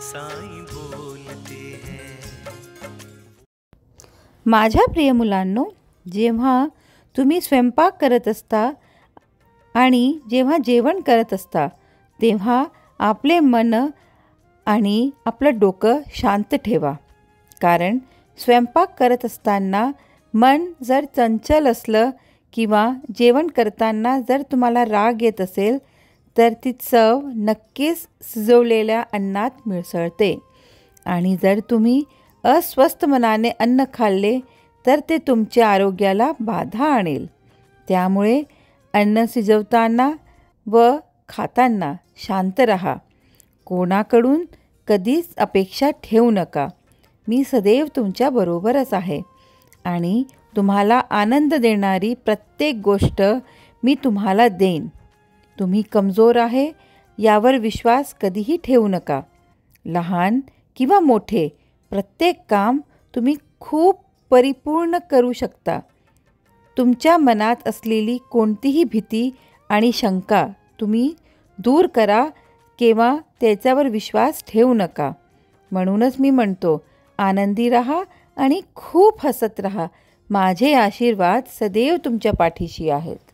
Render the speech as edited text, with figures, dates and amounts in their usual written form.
Sign बोलते हैं। माझ्या प्रिय मुलांनो, जेव्हा तुम्ही स्वयंपाक करत असता आणि जेव्हा जेवण करत असता तेव्हा आपले मन आणि आपलं डोकं शांत ठेवा. कारण स्वयंपाक करत असताना मन जर चंचल असलं किंवा जेवण करताना जर तुम्हाला राग येत असेल तर ती चव नक्कीच शिजवलेल्या अन्नात मिसळते आणि जर तुम्ही अस्वस्थ मनाने अन्न खाल्ले तर ते तुमच्या आरोग्याला बाधा आणेल. त्यामुळे अन्न शिजवताना व खाताना शांत रहा. कोणाकडून कधीच अपेक्षा ठेवू नका. मी सदैव तुमच्याबरोबरच आहे आणि तुम्हाला आनंद देणारी प्रत्येक गोष्ट मी तुम्हाला देईन. तुम्ही कमजोर आहे यावर विश्वास कधीही ठेवू नका. लहान किंवा मोठे प्रत्येक काम तुम्ही खूप परिपूर्ण करू शकता. तुमच्या मनात असलेली कोणतीही भीती आणि शंका तुम्ही दूर करा किंवा त्याच्यावर विश्वास ठेवू नका. म्हणूनच मी म्हणतो, आनंदी रहा आणि खूप हसत रहा. माझे आशीर्वाद सदैव तुमच्या पाठीशी आहेत.